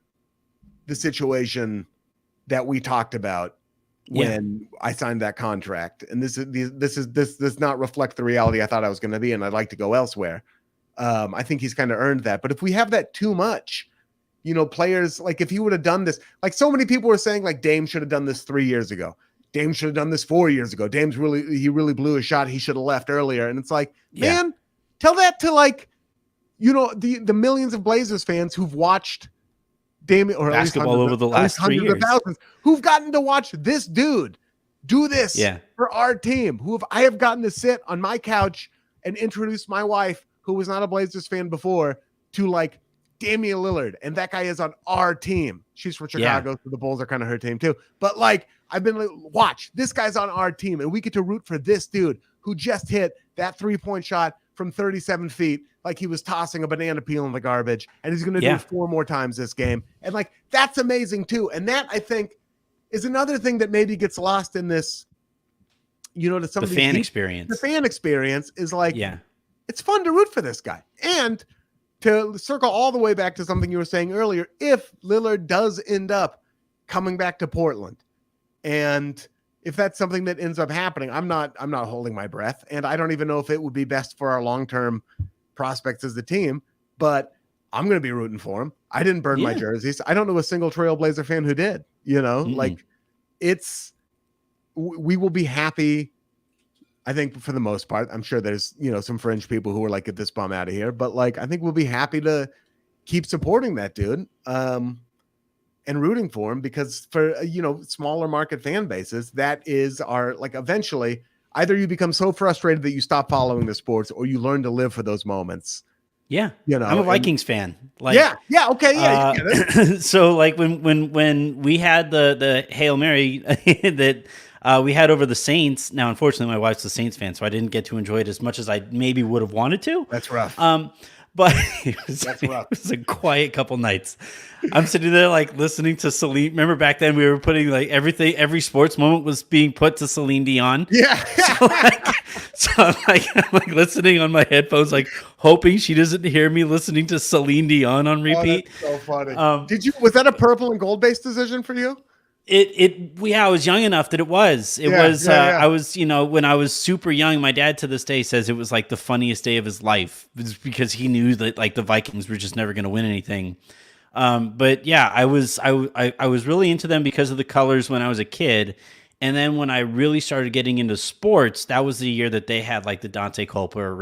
the situation that we talked about when I signed that contract. And this does not reflect the reality I thought I was going to be. And I'd like to go elsewhere. I think he's kind of earned that. But if we have that too much, you know, players, like if he would have done this, like so many people were saying like Dame should have done this 3 years ago. Dame should have done this 4 years ago. He really blew a shot. He should have left earlier. And it's like, man, tell that to like, you know, the millions of Blazers fans who've watched Damian or basketball over the last 3 years, thousands, who've gotten to watch this dude do this for our team, I have gotten to sit on my couch and introduce my wife, who was not a Blazers fan before, to like Damian Lillard. And that guy is on our team. She's from Chicago, so the Bulls are kind of her team too. But like, I've been like, watch, this guy's on our team and we get to root for this dude who just hit that 3-point shot from 37 feet like he was tossing a banana peel in the garbage, and he's going to do it 4 more times this game. And like, that's amazing too. And that, I think, is another thing that maybe gets lost in this, you know, to some of the fan experience. The fan experience is like, it's fun to root for this guy. And to circle all the way back to something you were saying earlier, if Lillard does end up coming back to Portland, and if that's something that ends up happening, I'm not holding my breath. And I don't even know if it would be best for our long-term prospects as the team, but I'm going to be rooting for him. I didn't burn my jerseys. I don't know a single Trailblazer fan who did, you know, like we will be happy. I think for the most part, I'm sure there's, you know, some fringe people who are like, get this bum out of here, but like, I think we'll be happy to keep supporting that dude. And rooting for him, because for, you know, smaller market fan bases, that is our, like, eventually either you become so frustrated that you stop following the sports, or you learn to live for those moments. Yeah. You know, I'm a Vikings fan. Like, okay. Yeah. You get it. So like when we had the Hail Mary that we had over the Saints. Now, unfortunately, my wife's a Saints fan, so I didn't get to enjoy it as much as I maybe would have wanted to. That's rough. But it was a quiet couple nights. I'm sitting there like listening to Celine. Remember back then we were putting like every sports moment was being put to Celine Dion. Yeah. So I'm like listening on my headphones, like hoping she doesn't hear me listening to Celine Dion on repeat. Oh, that's so funny. Was that a purple and gold based decision for you? I was young enough that it was. I was, you know, when I was super young, my dad to this day says it was like the funniest day of his life. It was because he knew that like the Vikings were just never going to win anything. But yeah, I was really into them because of the colors when I was a kid. And then when I really started getting into sports, that was the year that they had like the Dante Culpepper,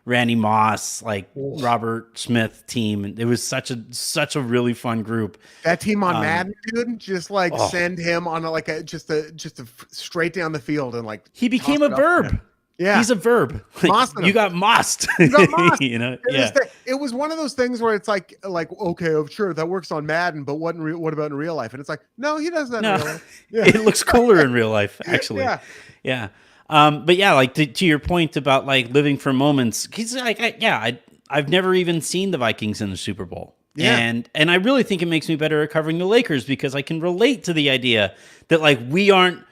Randy Moss, like Robert Smith team. And it was such a really fun group. That team on Madden, dude, just like send him on just a straight down the field and like he became a verb. Yeah, he's a verb. Like, you got mossed. You got mossed. You know, it was one of those things where it's like okay, sure, that works on Madden, but what about in real life? And it's like, no, he does that in real life. Yeah. It looks cooler in real life, actually. Yeah. But yeah, like to your point about like living for moments, he's like, I've never even seen the Vikings in the Super Bowl. Yeah. And I really think it makes me better at covering the Lakers because I can relate to the idea that like we aren't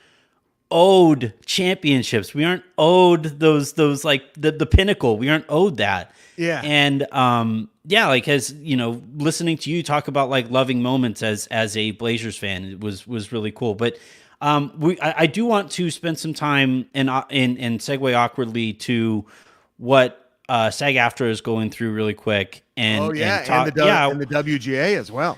owed championships. We aren't owed those like the pinnacle. We aren't owed that. Yeah. And like as you know, listening to you talk about like loving moments as a Blazers fan, it was really cool. But I do want to spend some time and segue awkwardly to what SAG-AFTRA is going through really quick, Oh yeah, and talk. Yeah, and the WGA as well.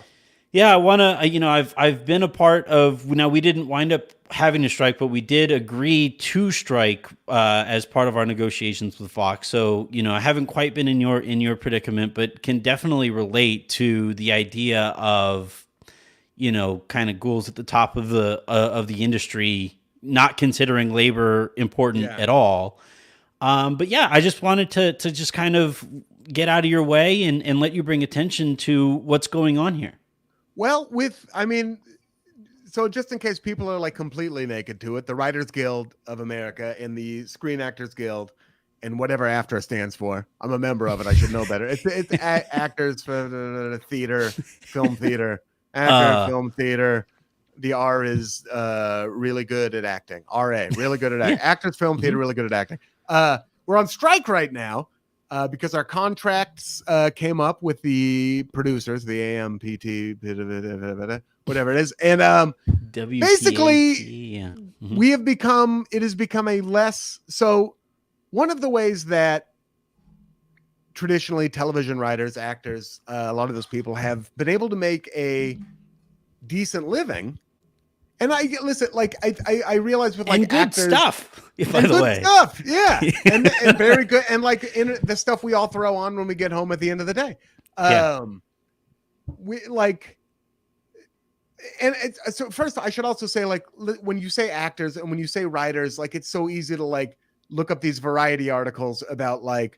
yeah, I want to, I've been a part of, now we didn't wind up having to strike, but we did agree to strike as part of our negotiations with Fox. So, I haven't quite been in your predicament, but can definitely relate to the idea of, kind of ghouls at the top of the industry, not considering labor important Yeah. at all. But yeah, I just wanted to just kind of get out of your way and let you bring attention to what's going on here. Well, so just in case people are like completely naked to it, the Writers Guild of America and the Screen Actors Guild and whatever AFTRA stands for. I'm a member of it. I should know better. It's actors for theater, film theater, actor, film theater. The R is really good at acting. RA, really good at acting. Yeah. Actors, film theater, really good at acting. We're on strike right now because our contracts came up with the producers, the AMPT, whatever it is. And WPAT, basically, yeah. it has become a less. So one of the ways that traditionally television writers, actors, a lot of those people have been able to make a decent living. And I listen, like I realize with like and good actors, stuff, by the way. Stuff, yeah, and very good, and like in the stuff we all throw on when we get home at the end of the day. We like, and so first I should also say, like, when you say actors and when you say writers, like, it's so easy to like look up these Variety articles about like,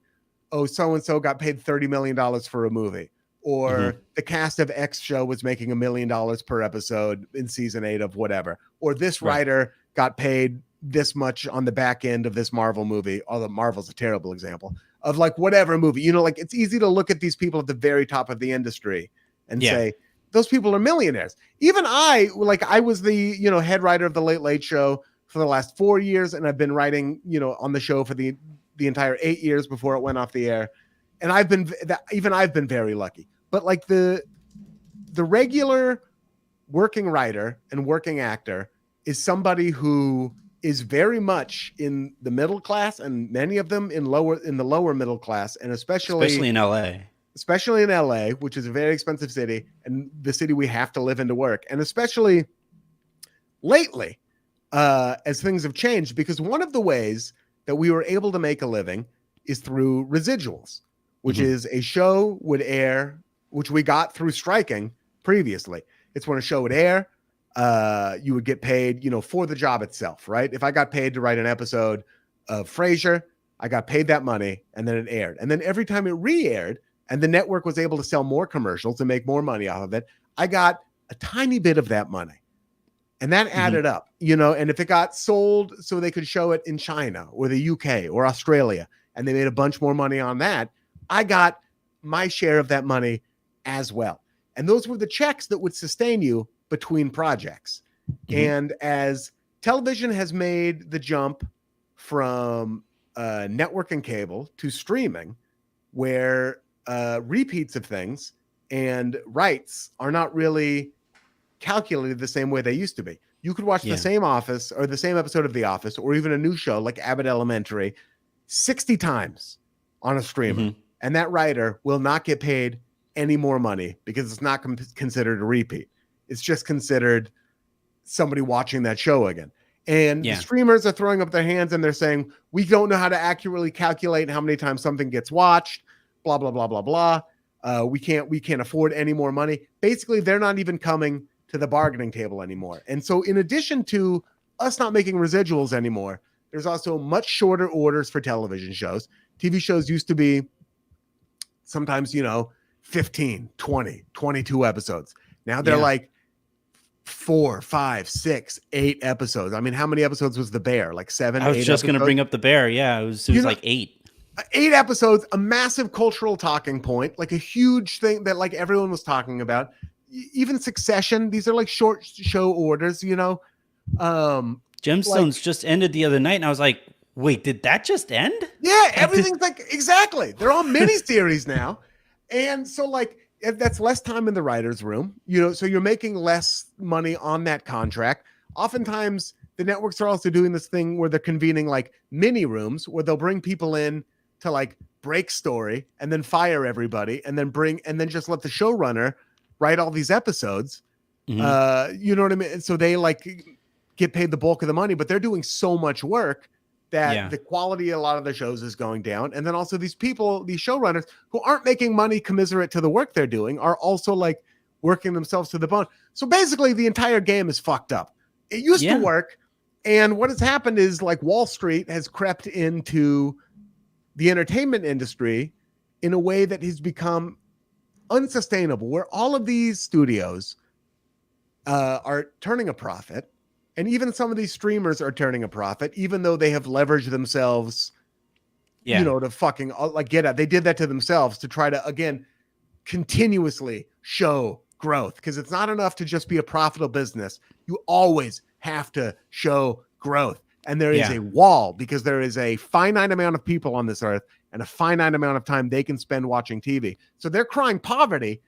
oh, so and so got paid $30 million for a movie. Or the cast of X show was making $1 million per episode in season 8 of whatever. Or this writer got paid this much on the back end of this Marvel movie. Although Marvel's a terrible example of like whatever movie, like it's easy to look at these people at the very top of the industry and say, those people are millionaires. Even I was the, head writer of the Late Late Show for the last 4 years. And I've been writing, on the show for the entire 8 years before it went off the air. And I've been very lucky. But like the regular working writer and working actor is somebody who is very much in the middle class, and many of them in the lower middle class, and especially in LA, which is a very expensive city and the city we have to live in to work. And especially lately, as things have changed, because one of the ways that we were able to make a living is through residuals, which is a show would air, which we got through striking previously. It's when a show would air, you would get paid, for the job itself, right? If I got paid to write an episode of Frasier, I got paid that money and then it aired. And then every time it re-aired and the network was able to sell more commercials and make more money off of it, I got a tiny bit of that money. And that added up, and if it got sold so they could show it in China or the UK or Australia, and they made a bunch more money on that, I got my share of that money as well. And those were the checks that would sustain you between projects. And as television has made the jump from network and cable to streaming, where repeats of things and rights are not really calculated the same way they used to be. You could watch the same Office or the same episode of The Office or even a new show like Abbott Elementary 60 times on a streamer. And that writer will not get paid any more money because it's not considered a repeat. It's just considered somebody watching that show again. And the streamers are throwing up their hands and they're saying, we don't know how to accurately calculate how many times something gets watched, blah, blah, blah, blah, blah. We can't afford any more money. Basically, they're not even coming to the bargaining table anymore. And so in addition to us not making residuals anymore, there's also much shorter orders for television shows. TV shows used to be sometimes, 15, 20, 22 episodes. Now they're like 4, 5, 6, 8 episodes. I mean, how many episodes was The Bear? Like 7, 8 I was just going to bring up The Bear. Yeah, it was like 8. 8 episodes, a massive cultural talking point, like a huge thing that like everyone was talking about. Even Succession, these are like short show orders, Gemstones just ended the other night, and I was like, wait, did that just end? Yeah, everything's like, exactly. They're all miniseries now. And so like, that's less time in the writer's room, so you're making less money on that contract. Oftentimes the networks are also doing this thing where they're convening like mini rooms where they'll bring people in to like break story and then fire everybody and then just let the showrunner write all these episodes. You know what I mean? And so they like get paid the bulk of the money, but they're doing so much work that the quality of a lot of the shows is going down. And then also these people, these showrunners who aren't making money commensurate to the work they're doing are also like working themselves to the bone. So basically the entire game is fucked up. It used to work. And what has happened is like Wall Street has crept into the entertainment industry in a way that has become unsustainable, where all of these studios are turning a profit. And even some of these streamers are turning a profit, even though they have leveraged themselves, you know, to fucking like get out. They did that to themselves to try to, again, continuously show growth, because it's not enough to just be a profitable business. You always have to show growth. And there is a wall, because there is a finite amount of people on this earth and a finite amount of time they can spend watching TV. So they're crying poverty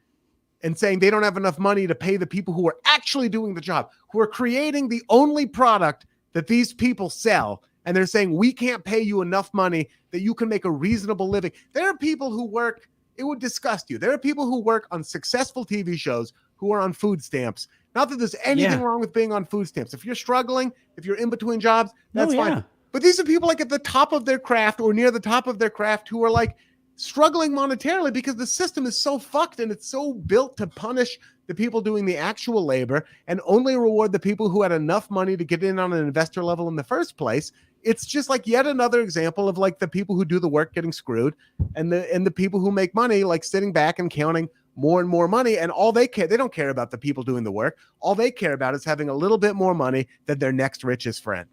and saying they don't have enough money to pay the people who are actually doing the job, who are creating the only product that these people sell. And they're saying, we can't pay you enough money that you can make a reasonable living. There are people who work, it would disgust you. There are people who work on successful TV shows who are on food stamps. Not that there's anything wrong with being on food stamps. If you're struggling, if you're in between jobs, that's fine. But these are people like at the top of their craft or near the top of their craft who are like struggling monetarily because the system is so fucked and it's so built to punish the people doing the actual labor and only reward the people who had enough money to get in on an investor level in the first place. It's just like yet another example of like the people who do the work getting screwed and the people who make money like sitting back and counting more and more money, and all they don't care about the people doing the work. All they care about is having a little bit more money than their next richest friend.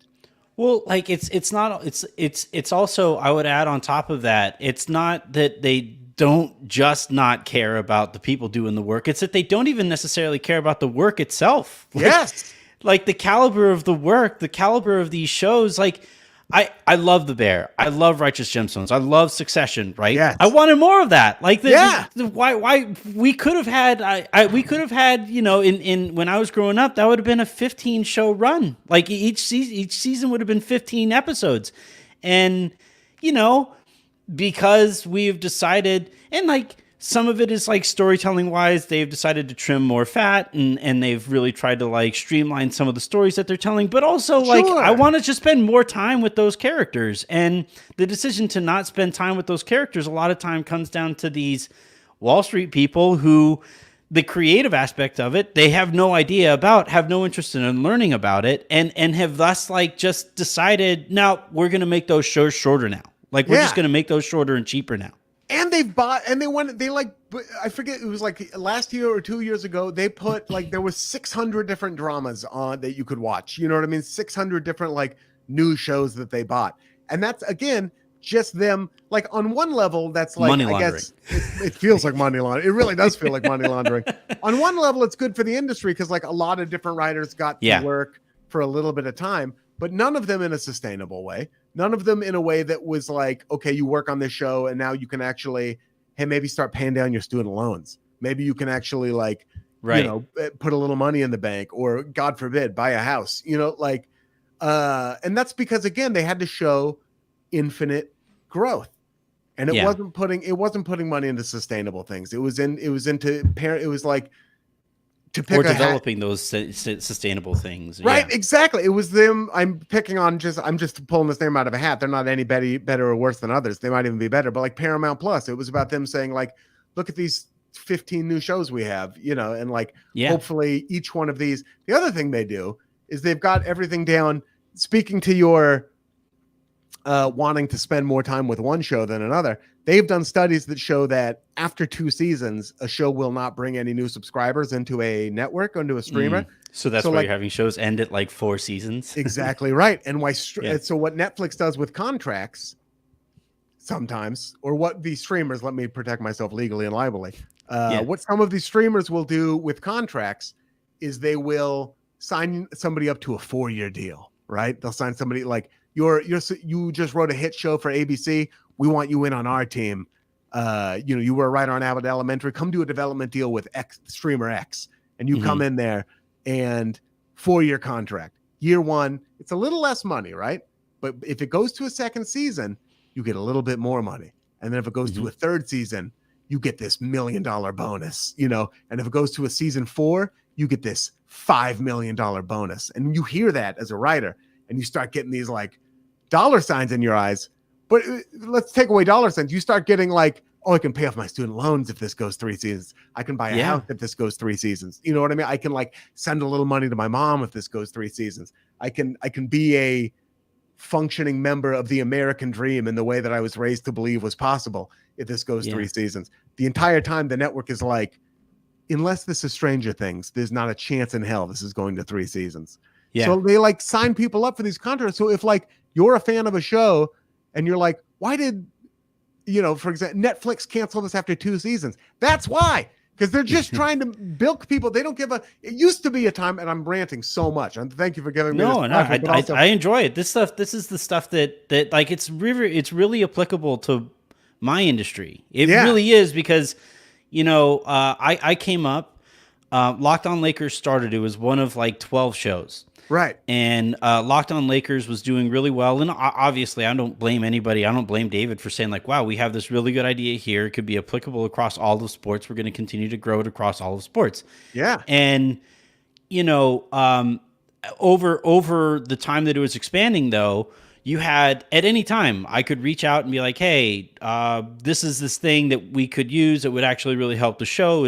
Well, like it's also, I would add on top of that, it's not that they don't just not care about the people doing the work. It's that they don't even necessarily care about the work itself. Like the caliber of the work, the caliber of these shows, like I love The Bear. I love Righteous Gemstones. I love Succession, right? Yes. I wanted more of that. Like why we could have had we could have had, you know, in when I was growing up, that would have been a 15 show run. Like each season would have been 15 episodes. And you know, because we've decided, and like some of it is like storytelling wise, they've decided to trim more fat and they've really tried to like streamline some of the stories that they're telling, but also like I want to just spend more time with those characters. And the decision to not spend time with those characters a lot of time comes down to these Wall Street people who the creative aspect of it, they have no idea about, have no interest in learning about it, and have thus like just decided, now we're going to make those shows shorter now. Like we're just going to make those shorter and cheaper now. And they've bought, and they like, I forget, it was like last year or 2 years ago, they put like, there was 600 different dramas on that you could watch. You know what I mean? 600 different like new shows that they bought. And that's, again, just them, like on one level, that's like, money I laundering. guess it feels like money laundering. It really does feel like money laundering. On one level, it's good for the industry because like a lot of different writers got to work for a little bit of time, but none of them in a sustainable way. None of them in a way that was like, okay, you work on this show and now you can actually, hey, maybe start paying down your student loans. Maybe you can actually like, you know, put a little money in the bank, or God forbid, buy a house, you know, like, and that's because again, they had to show infinite growth, and it wasn't putting money into sustainable things. It was like, to pick or developing those sustainable things. Right, exactly. It was them. I'm just pulling this name out of a hat. They're not any better or worse than others. They might even be better. But like Paramount Plus, it was about them saying like, look at these 15 new shows we have, you know, and like hopefully each one of these. The other thing they do is they've got everything down. Speaking to your wanting to spend more time with one show than another, they've done studies that show that after 2 seasons, a show will not bring any new subscribers into a network, onto a streamer. So that's why you're having shows end at like 4 seasons. Exactly right. And why? So what Netflix does with contracts sometimes, or what these streamers, let me protect myself legally and liably. What some of these streamers will do with contracts is they will sign somebody up to a 4-year deal, right? They'll sign somebody like, you just wrote a hit show for ABC. We want you in on our team. You know, you were a writer on Abbott Elementary. Come do a development deal with streamer X, and you come in there and 4-year contract. Year 1, it's a little less money, right? But if it goes to a second season, you get a little bit more money. And then if it goes to a third season, you get this $1 million bonus, you know, and if it goes to a season 4, you get this $5 million bonus. And you hear that as a writer and you start getting these like dollar signs in your eyes. But let's take away dollar signs. You start getting like, oh, I can pay off my student loans if this goes 3 seasons. I can buy a house if this goes 3 seasons. You know what I mean? I can like send a little money to my mom if this goes 3 seasons. I can be a functioning member of the American dream in the way that I was raised to believe was possible if this goes 3 seasons. The entire time the network is like, unless this is Stranger Things, there's not a chance in hell this is going to 3 seasons. Yeah. So they like sign people up for these contracts. So if like you're a fan of a show and you're like, why did, you know, for example, Netflix cancel this after 2 seasons? That's why, because they're just trying to bilk people. They don't give a. It used to be a time, and I'm ranting so much. And thank you for giving me. I enjoy it. This stuff. This is the stuff that like it's really applicable to my industry. It really is, because, you know, I came up. Locked On Lakers started. It was one of like 12 shows. Right. And Locked On Lakers was doing really well. And obviously, I don't blame anybody. I don't blame David for saying like, wow, we have this really good idea here. It could be applicable across all of sports. We're going to continue to grow it across all of sports. Yeah. And, you know, over the time that it was expanding, though, you had, at any time, I could reach out and be like, hey, this is this thing that we could use that would actually really help the show.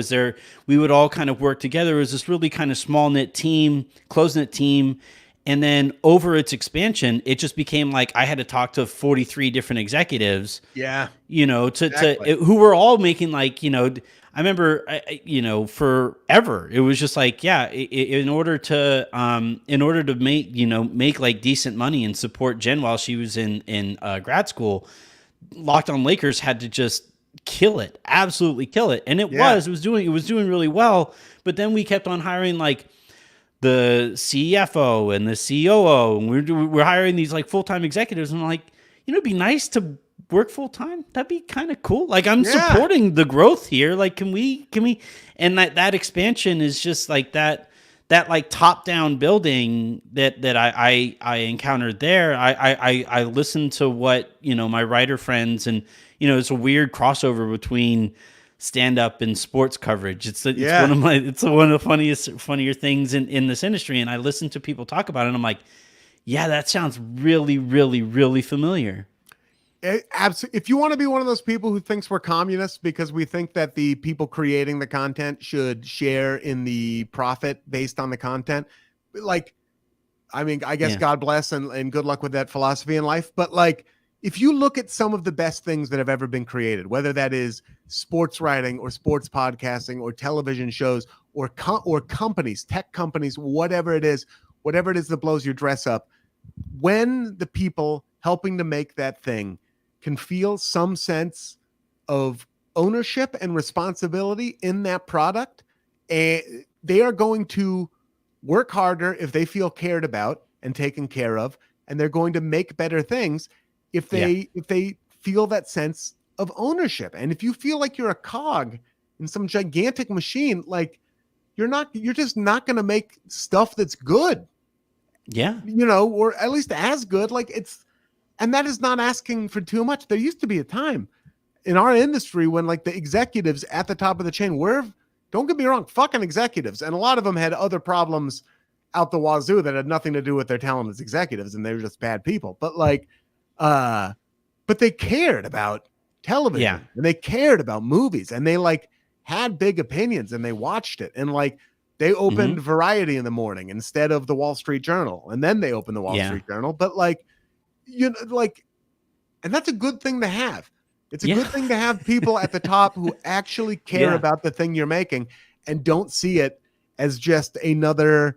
We would all kind of work together. It was this really kind of small-knit team, close-knit team. And then over its expansion, it just became like I had to talk to 43 different executives. Yeah. You know, who were all making like, you know, I remember, you know, forever, it was just like, yeah, in order to make like decent money and support Jen while she was in grad school, Locked On Lakers had to just kill it, absolutely kill it. And it was doing really well. But then we kept on hiring like the CFO and the COO, and we're hiring these like full-time executives. And I'm like, you know, it'd be nice to work full time. That'd be kind of cool. Like, I'm supporting the growth here. Like, can we, and that expansion is just like that like top down building that I encountered there. I listened to what, you know, my writer friends, and, you know, it's a weird crossover between stand-up and sports coverage. It's one of the funnier things in this industry. And I listen to people talk about it and I'm like, yeah, that sounds really, really, really familiar. Absolutely. If you want to be one of those people who thinks we're communists because we think that the people creating the content should share in the profit based on the content, like, I mean, I guess God bless and good luck with that philosophy in life. But like, if you look at some of the best things that have ever been created, whether that is sports writing or sports podcasting or television shows or companies, tech companies, whatever it is that blows your dress up, when the people helping to make that thing can feel some sense of ownership and responsibility in that product, and they are going to work harder if they feel cared about and taken care of, and they're going to make better things if they feel that sense of ownership. And if you feel like you're a cog in some gigantic machine, like you're just not going to make stuff that's good. Yeah. You know, or at least as good. Like, and that is not asking for too much. There used to be a time in our industry when like the executives at the top of the chain don't get me wrong, fucking executives. And a lot of them had other problems out the wazoo that had nothing to do with their talent as executives, and they were just bad people. But like, but they cared about television and they cared about movies, and they like had big opinions, and they watched it, and like they opened Variety in the morning instead of the Wall Street Journal. And then they opened the Wall Street Journal. But like, you know, like, and that's a good thing to have. It's a good thing to have people at the top who actually care about the thing you're making and don't see it as just another,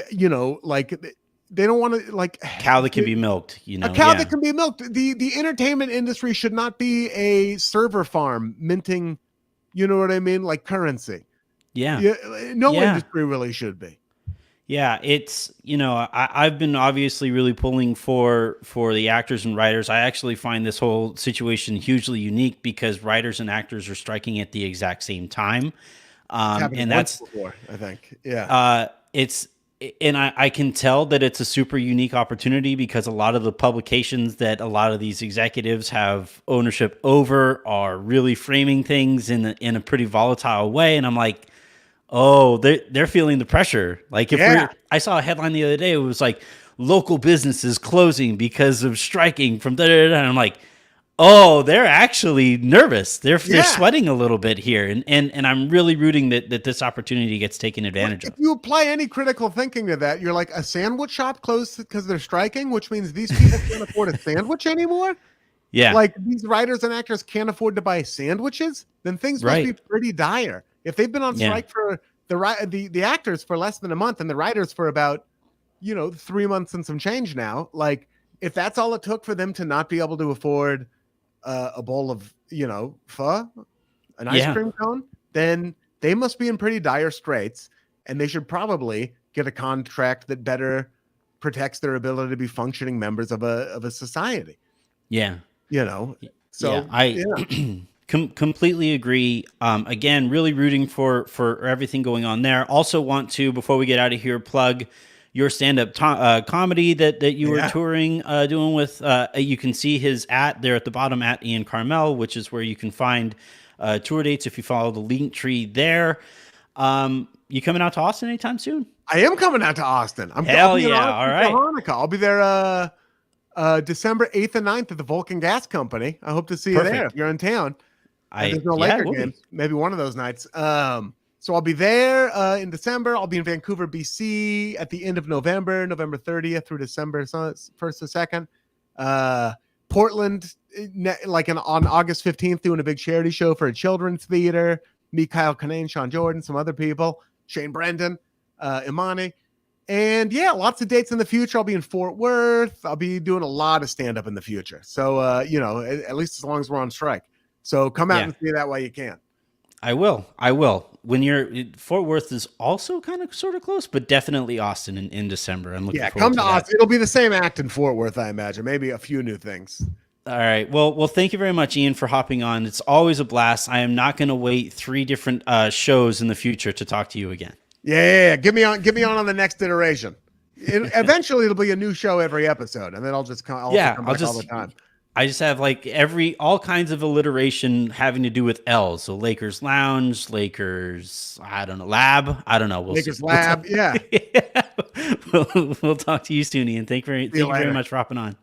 you know, like they don't want to like cow that can be milked, you know, a cow that can be milked. The entertainment industry should not be a server farm minting, you know what I mean? Like currency. No industry really should be. Yeah, it's, you know, I've been obviously really pulling for the actors and writers. I actually find this whole situation hugely unique because writers and actors are striking at the exact same time. And that's before, I think. it's and I can tell that it's a super unique opportunity because a lot of the publications that a lot of these executives have ownership over are really framing things in a pretty volatile way. And I'm like, oh, they're feeling the pressure. Like I saw a headline the other day. It was like local businesses closing because of striking from da da da. And I'm like, oh, they're actually nervous. They're sweating a little bit here, and I'm really rooting that this opportunity gets taken advantage of. If you apply any critical thinking to that, you're like, a sandwich shop closed because they're striking, which means these people can't afford a sandwich anymore. Yeah, like these writers and actors can't afford to buy sandwiches. Then things must be pretty dire. If they've been on strike for the actors for less than a month and the writers for about 3 months and some change now, like if that's all it took for them to not be able to afford a bowl of pho, an ice cream cone, then they must be in pretty dire straits, and they should probably get a contract that better protects their ability to be functioning members of a society. So I completely agree. Again, really rooting for everything going on there. Also want to, before we get out of here, plug your stand-up comedy that you were touring, doing with, you can see his there at the bottom at Ian Karmel, which is where you can find tour dates if you follow the link tree there. You coming out to Austin anytime soon? I am coming out to Austin. Hell yeah. All right. Hanukkah. I'll be there December 8th and 9th at the Vulcan Gas Company. I hope to see you there if you're in town. There's no Laker games. Maybe one of those nights. So I'll be there in December. I'll be in Vancouver, BC at the end of November 30th through December 1st to 2nd. Portland, on August 15th, doing a big charity show for a children's theater. Me, Kyle Kinane, Sean Jordan, some other people, Shane Brendan, Imani. And lots of dates in the future. I'll be in Fort Worth. I'll be doing a lot of stand-up in the future. So, at least as long as we're on strike. So come out and see that while you can. I will. When Fort Worth is also kind of sort of close, but definitely Austin in December. I'm looking forward come to to that. Austin. It'll be the same act in Fort Worth, I imagine. Maybe a few new things. All right. Well, thank you very much, Ian, for hopping on. It's always a blast. I am not going to wait 3 different shows in the future to talk to you again. Yeah. Get me on the next iteration. Eventually it'll be a new show every episode, and then I'll just come back all the time. I just have like all kinds of alliteration having to do with L's. So Lakers Lounge, Lakers, I don't know, Lab. I don't know. Lakers Lab. Yeah. We'll talk to you soon, Ian. Thank you very much for hopping on.